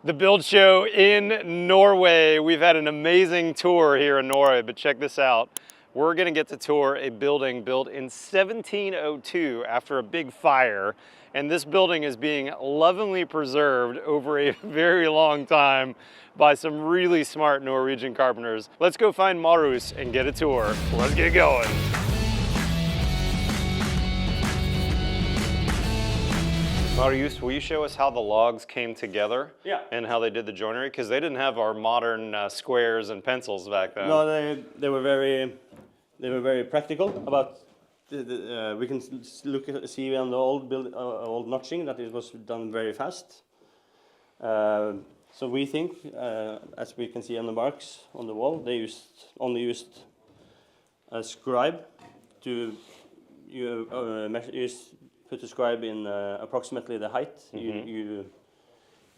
The build show in Norway. We've had an amazing tour here in Norway, but check this out. We're gonna get to tour a building built in 1702 after a big fire. And this building is being lovingly preserved over a very long time by some really smart Norwegian carpenters. Let's go find Marius and get a tour. Let's get going. Marius, will you show us how the logs came together? Yeah. And how they did the joinery? Because they didn't have our modern squares and pencils back then. No, they were very practical about. We can see on the old notching that it was done very fast. So we think, as we can see on the marks on the wall, they only used a scribe to put the scribe in approximately the height you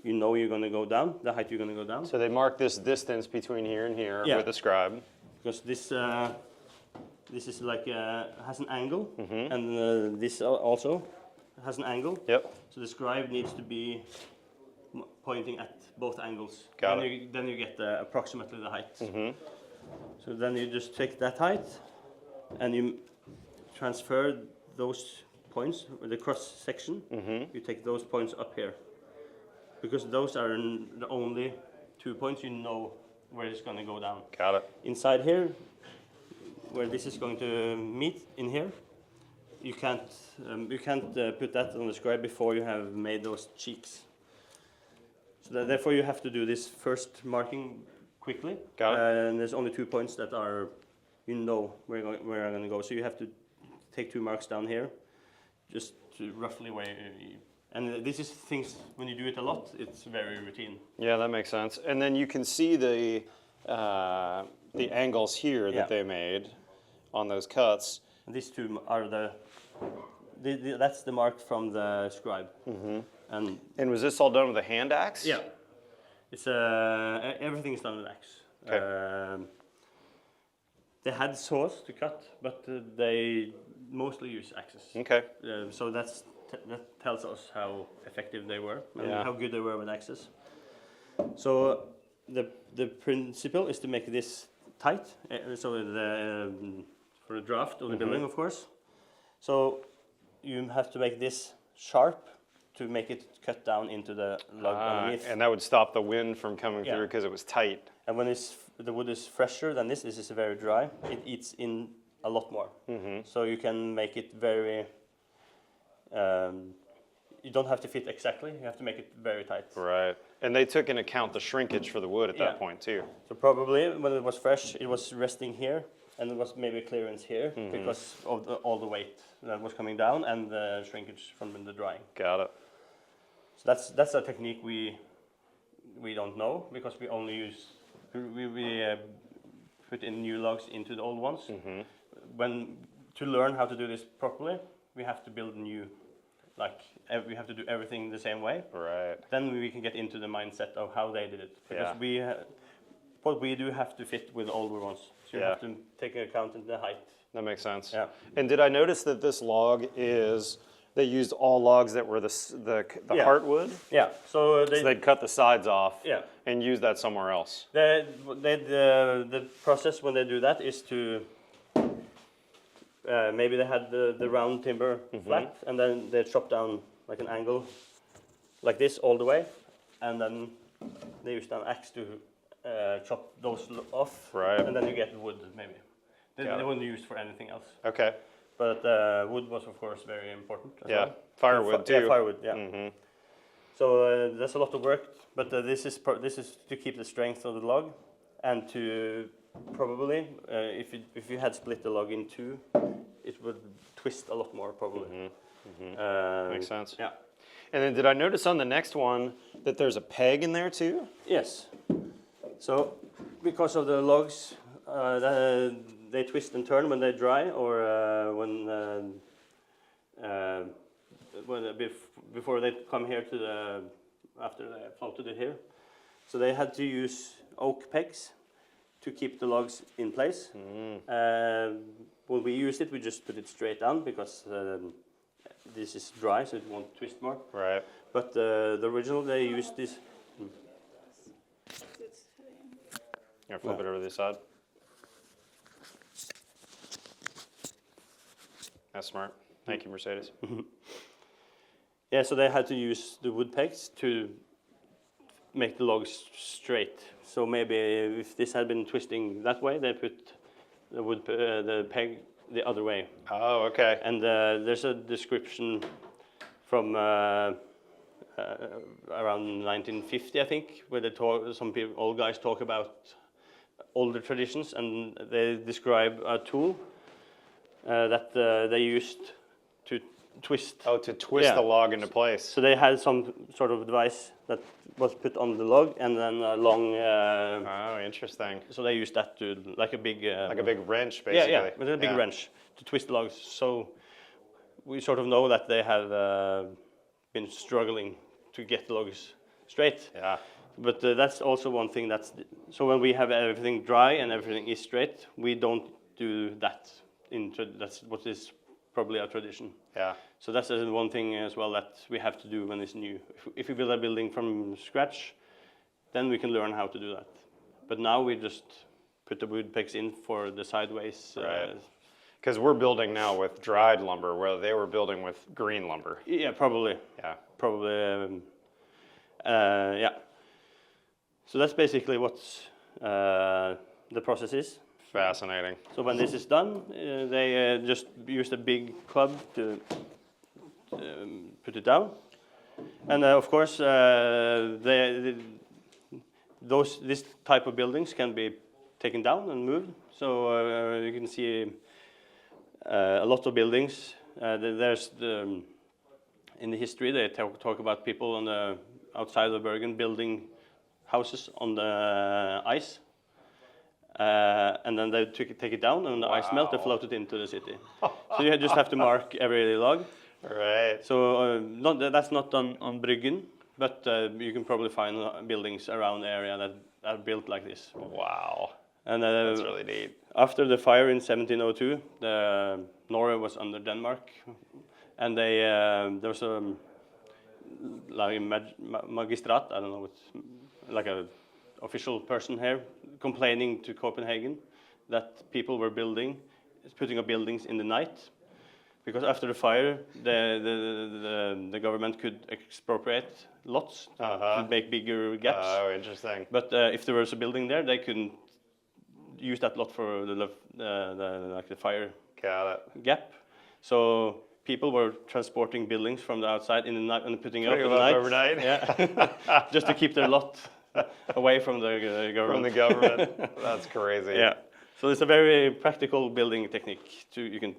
know you're going to go down, the height you're going to go down. So they mark this distance between here and here with a scribe. Because this is like has an angle, and this also has an angle. Yep. So the scribe needs to be pointing at both angles. Got it. Then you get approximately the height. So then you just take that height, and you transfer those points, the cross section. You take those points up here, because those are the only 2 points you know where it's going to go down. Got it. Inside here, where this is going to meet in here, you can't put that on the scribe before you have made those cheeks. So therefore you have to do this first marking quickly. Got it. And there's only 2 points that are, you know where I'm going to go. So you have to take 2 marks down here, just to roughly where. And this is things, when you do it a lot, it's very routine. Yeah, that makes sense. And then you can see the angles here that they made on those cuts. And these 2 are that's the mark from the scribe. And was this all done with a hand axe? Yeah, it's everything is done with axe. Okay. They had saws to cut, but they mostly use axes. Okay. So that tells us how effective they were and how good they were with axes. So the principle is to make this tight, so for the draft of the building, of course. So you have to make this sharp to make it cut down into the log underneath. And that would stop the wind from coming through because it was tight. And when the wood is fresher than this is very dry, it eats in a lot more. So you can make it very, you don't have to fit exactly, you have to make it very tight. Right. And they took into account the shrinkage for the wood at that point too. So probably when it was fresh, it was resting here, and there was maybe clearance here because of all the weight that was coming down and the shrinkage from the drying. Got it. So that's a technique we don't know, because we only use we put in new logs into the old ones. To learn how to do this properly, we have to build new, we have to do everything the same way. Right. Then we can get into the mindset of how they did it, because what we do have to fit with older ones. So you have to take into account the height. That makes sense. Yeah. And did I notice that this log they used all logs that were the heartwood? Yeah. So they'd cut the sides off. Yeah. And use that somewhere else. The process when they do that is to maybe they had the round timber flat, and then they chop down like an angle like this all the way, and then they use an axe to chop those off. Right. And then you get wood maybe. They weren't used for anything else. Okay. But wood was of course very important as well. Firewood too. Yeah, firewood. Yeah. So there's a lot of work, but this is to keep the strength of the log, and to probably if you had split the log in 2, it would twist a lot more probably. Makes sense. Yeah. And then did I notice on the next one that there's a peg in there too? Yes. So because of the logs, they twist and turn when they dry, or before they come here after they floated it here. So they had to use oak pegs to keep the logs in place. When we used it, we just put it straight down because this is dry, so it won't twist more. Right. But the original, they used this Yeah, flip it over to the side. That's smart. Thank you, Mercedes. Yeah, so they had to use the wood pegs to make the logs straight. So maybe if this had been twisting that way, they put the peg the other way. Oh, okay. And there's a description from around 1950, I think, where some people, old guys talk about older traditions, and they describe a tool that they used to twist. Oh, to twist the log into place. So they had some sort of device that was put on the log, and then a long. Oh, interesting. So they used that to like a big. Like a big wrench, basically. Yeah, with a big wrench to twist the logs. So we sort of know that they have been struggling to get the logs straight. Yeah. But that's also one thing so when we have everything dry and everything is straight, we don't do that. That's what is probably our tradition. Yeah. So that's one thing as well that we have to do when it's new. If we build a building from scratch, then we can learn how to do that. But now we just put the wood pegs in for the sideways. Right. Because we're building now with dried lumber, where they were building with green lumber. Yeah, probably. Yeah. Probably. Yeah. So that's basically what the process is. Fascinating. So when this is done, they just use a big club to put it down, and of course, this type of buildings can be taken down and moved. So you can see a lot of buildings. There's in the history they talk about people on the outside of Bergen building houses on the ice. And then they take it down, and when the ice melt, they float it into the city. So you just have to mark every log. Right. So that's not done on Bryggen, but you can probably find buildings around the area that are built like this. Wow. And that's really neat. After the fire in 1702, Norway was under Denmark, and there was a like magistrat, I don't know, like a official person here complaining to Copenhagen that people were putting up buildings in the night, because after the fire the government could expropriate lots to make bigger gaps. Oh, interesting. But if there was a building there, they couldn't use that lot for the fire gap. So people were transporting buildings from the outside in the night and putting it up in the night. Overnight. Yeah, just to keep their lot away from the government. From the government. That's crazy. Yeah. So it's a very practical building technique. You can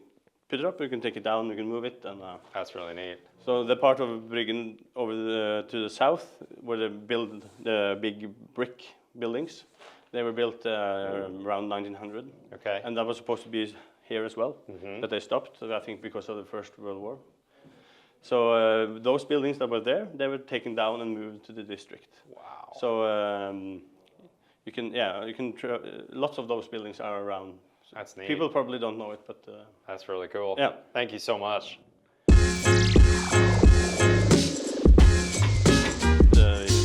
put it up, you can take it down, you can move it, and that's really neat. So the part of Bryggen over to the south, where they build the big brick buildings, they were built around 1900. Okay. And that was supposed to be here as well, but they stopped, I think, because of the First World War. So those buildings that were there, they were taken down and moved to the district. Wow. So lots of those buildings are around. That's neat. People probably don't know it, but that's really cool. Yeah. Thank you so much.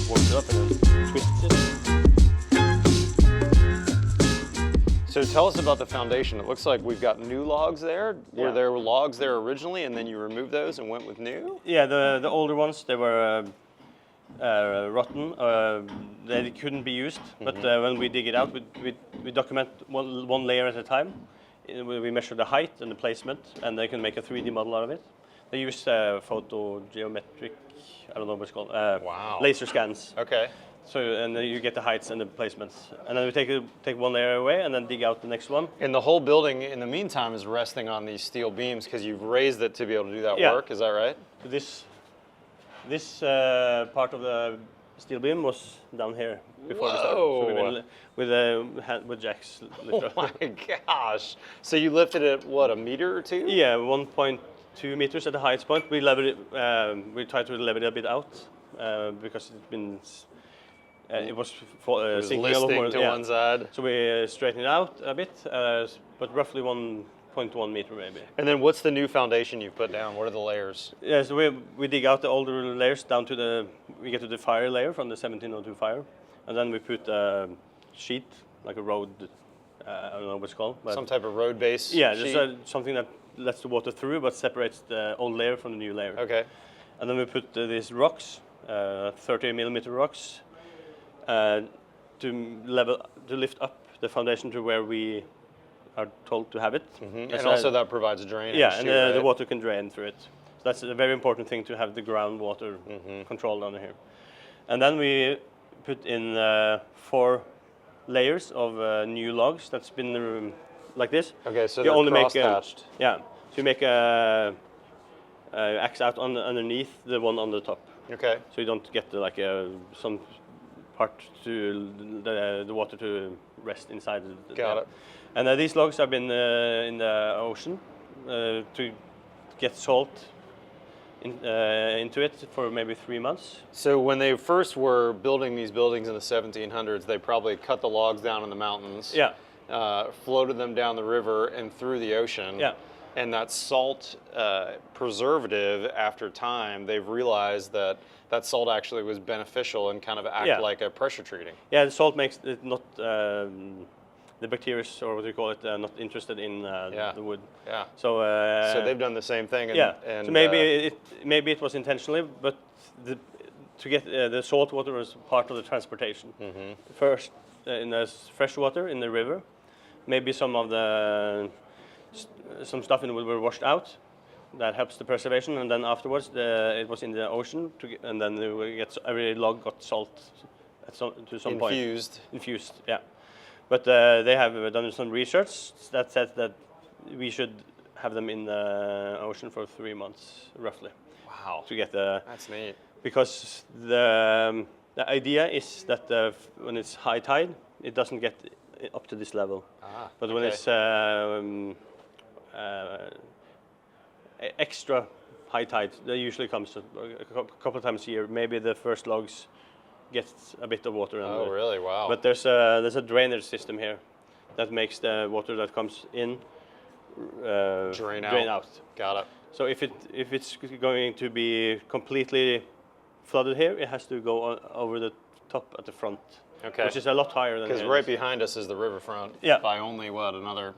Warms it up and then twists it. So tell us about the foundation. It looks like we've got new logs there. Were there logs there originally, and then you removed those and went with new? Yeah, the older ones, they were rotten. They couldn't be used. But when we dig it out, we document one layer at a time. We measure the height and the placement, and they can make a 3D model out of it. They use photogeometric, I don't know what it's called, laser scans. Okay. So, and then you get the heights and the placements. And then we take one layer away and then dig out the next one. And the whole building, in the meantime, is resting on these steel beams because you've raised it to be able to do that work. Is that right? This part of the steel beam was down here before we started. So we went with jacks. Oh my gosh. So you lifted it, what, a meter or two? Yeah, 1.2 meters at the highest point. We leveled it. We tried to level it a bit out because it's been... it was listing to one side. So we straightened it out a bit, but roughly 1.1 meter maybe. And then what's the new foundation you've put down? What are the layers? Yeah, so we dig out the older layers down to we get to the fire layer from the 1702 fire, and then we put a sheet like a road. I don't know what it's called. But some type of road base. yeah, sheet? there's something that lets the water through, but separates the old layer from the new layer. Okay. And then we put these rocks, 30mm rocks, to lift up the foundation to where we are told to have it. And also that provides drainage. Yeah, and too, right? the water can drain through it. So that's a very important thing, to have the groundwater controlled under here. And then we put in 4 layers of new logs that's been like this. Okay, so you they're only cross-hatched. yeah, so you make a axe out underneath the one on the top. Okay. So you don't get some part to the water to rest inside. Got it. And these logs have been in the ocean to get salt into it for maybe 3 months. So when they first were building these buildings in the 1700s, they probably cut the logs down in the mountains. Yeah. Floated them down the river and through the ocean. Yeah. And that salt preservative, after time, they've realized that that salt actually was beneficial and kind of act like a pressure treating. Yeah, the salt makes it not, the bacteria, or what do you call it, not interested in the wood. Yeah. So they've done the same thing. And, yeah. And, so maybe it was intentionally, but to get the salt water was part of the transportation. First in the fresh water in the river, maybe some of the some stuff in the wood were washed out. That helps the preservation, and then afterwards it was in the ocean, and then every log got salt to some point. Infused, yeah. But they have done some research that says that we should have them in the ocean for 3 months, roughly. Wow. To get That's neat. Because the idea is that when it's high tide, it doesn't get up to this level. But when it's extra high tide, that usually comes a couple of times a year. Maybe the first logs get a bit of water. Oh, really? Wow. But there's a drainage system here that makes the water that comes in drain out. Got it. So if it's going to be completely flooded here, it has to go over the top at the front. Okay. Which is a lot higher than because right behind us is the riverfront. Yeah. By only another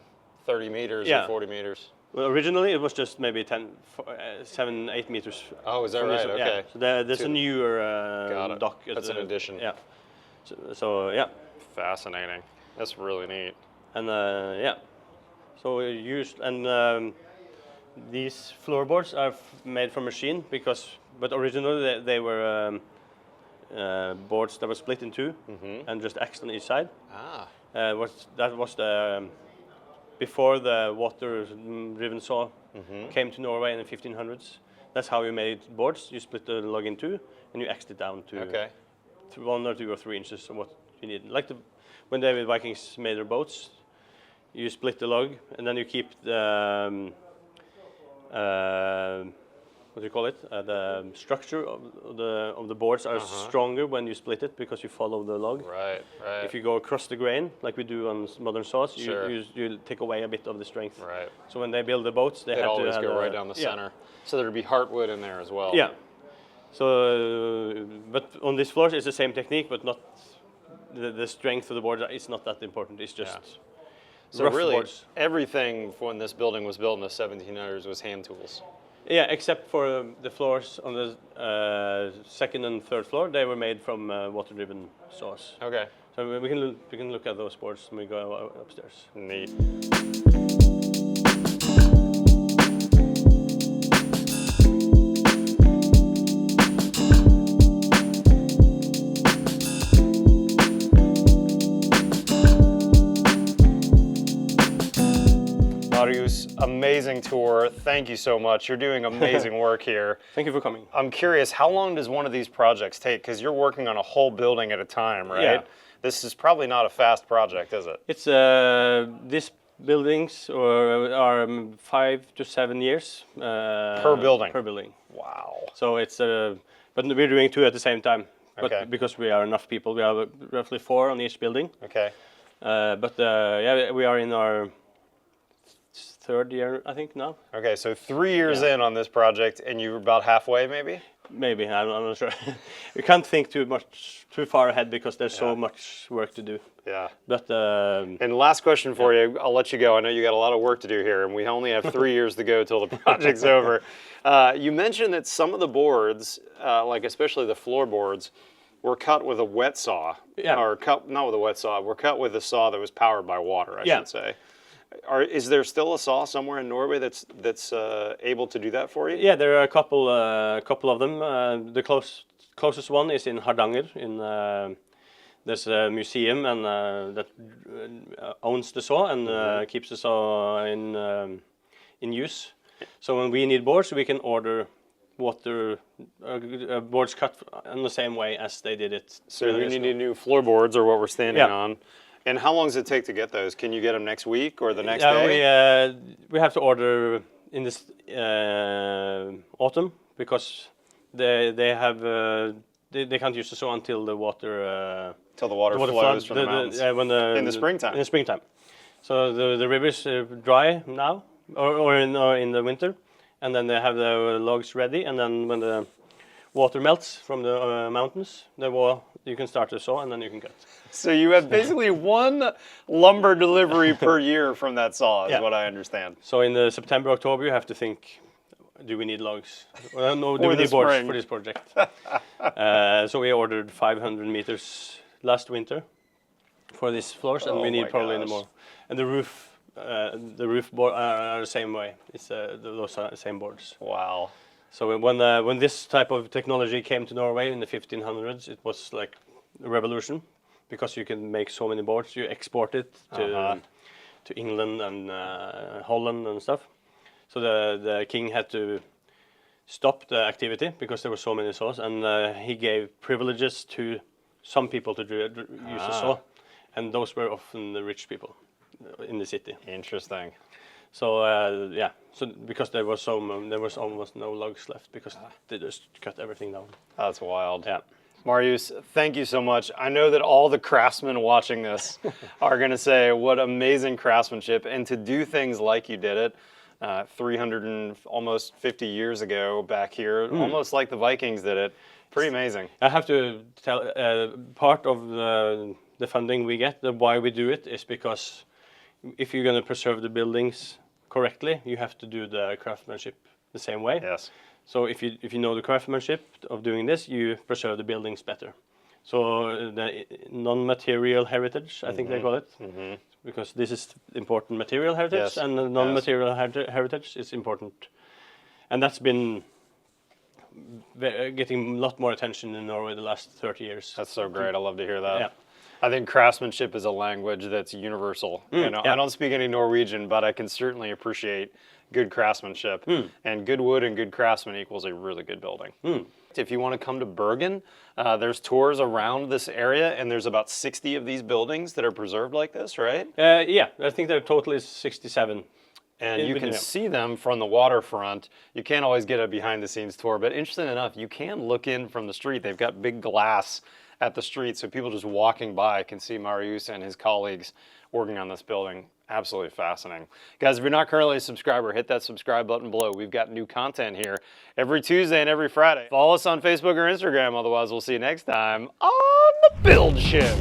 30 meters or 40 meters. Well, originally it was just maybe 7, 8 meters. Oh, is that right? Okay. Yeah. So there's a newer dock. That's an addition. Yeah. So yeah. Fascinating. That's really neat. And yeah. So we used these floorboards are made from machine but originally they were boards that were split in 2 and just axed on each side. That was the before the water-driven saw came to Norway in the 1500s. That's how you made boards. You split the log in 2 and you axed it down to 1 or 2 or 3 inches of what you need. Like when the Vikings made their boats, you split the log and then you keep the what do you call it? The structure of the boards are stronger when you split it because you follow the log. Right. If you go across the grain, like we do on modern saws, you take away a bit of the strength. Right. So when they build the boats, they have always to go right down the center. So there'd be heartwood in there as well. Yeah. So, but on these floors, it's the same technique, but not the strength of the board is not that important. It's just so really boards. Everything when this building was built in the 1700s was hand tools. Yeah, except for the floors on the second and third floor, they were made from water-driven saws. Okay. So we can look at those boards when we go upstairs. Neat. Marius, amazing tour. Thank you so much. You're doing amazing work here. Thank you for coming. I'm curious, how long does one of these projects take? Because you're working on a whole building at a time, right? Yeah. This is probably not a fast project, is it? It's these buildings are 5 to 7 years per building. Per building. Wow. So it's but we're doing 2 at the same time. But because we are enough people, we have roughly 4 on each building. Okay. But yeah, we are in our 3rd year, I think, now. Okay, so 3 years in on this project, and you're about halfway, maybe? Maybe, I'm not sure. You can't think too far ahead because there's so much work to do. Yeah. But and last question for you, I'll let you go. I know you got a lot of work to do here, and we only have 3 years to go till the project's over. You mentioned that some of the boards, like especially the floorboards, were cut with a wet saw. Yeah. Or cut, not with a wet saw, were cut with a saw that was powered by water, I should say. Is there still a saw somewhere in Norway that's able to do that for you? Yeah, there are a couple of them. The closest one is in Hardanger. There's a museum and that owns the saw and keeps the saw in use. So when we need boards, we can order boards cut in the same way as they did it. So we need new floorboards, or what we're standing on. And how long does it take to get those? Can you get them next week or the next day? We have to order in this autumn because they can't use the saw until the water flows from the mountains. In the springtime. In the springtime. So the rivers dry now, or in the winter, and then they have the logs ready, and then when the water melts from the mountains, you can start the saw and then you can cut. So you have basically one lumber delivery per year from that saw, is what I understand. So in the September, October, you have to think, do we need logs? Well, no, do we need boards for this project? So we ordered 500 meters last winter for these floors, and we need probably more. And the roof board are the same way. It's those are the same boards. Wow. So when this type of technology came to Norway in the 1500s, it was like a revolution because you can make so many boards. You export it to England and Holland and stuff. So the king had to stop the activity because there were so many saws, and he gave privileges to some people to use a saw, and those were often the rich people in the city. Interesting. So so because there was almost no logs left because they just cut everything down. That's wild. Yeah. Marius, thank you so much. I know that all the craftsmen watching this are going to say what amazing craftsmanship, and to do things like you did it 300 and almost 50 years ago back here, almost like the Vikings did it. Pretty amazing. I have to tell part of the funding we get, why we do it, is because if you're going to preserve the buildings correctly, you have to do the craftsmanship the same way. Yes. So if you know the craftsmanship of doing this, you preserve the buildings better. So the non-material heritage, I think they call it, because this is important material heritage, and the non-material heritage is important. And that's been getting a lot more attention in Norway the last 30 years. That's so great. I love to hear that. Yeah. I think craftsmanship is a language that's universal. I don't speak any Norwegian, but I can certainly appreciate good craftsmanship. And good wood and good craftsman equals a really good building. If you want to come to Bergen, there's tours around this area, and there's about 60 of these buildings that are preserved like this, right? Yeah, I think there total is 67. And you can see them from the waterfront. You can't always get a behind-the-scenes tour, but interesting enough, you can look in from the street. They've got big glass at the street, so people just walking by can see Marius and his colleagues working on this building. Absolutely fascinating. Guys, if you're not currently a subscriber, hit that subscribe button below. We've got new content here every Tuesday and every Friday. Follow us on Facebook or Instagram, otherwise we'll see you next time on The Build Ship.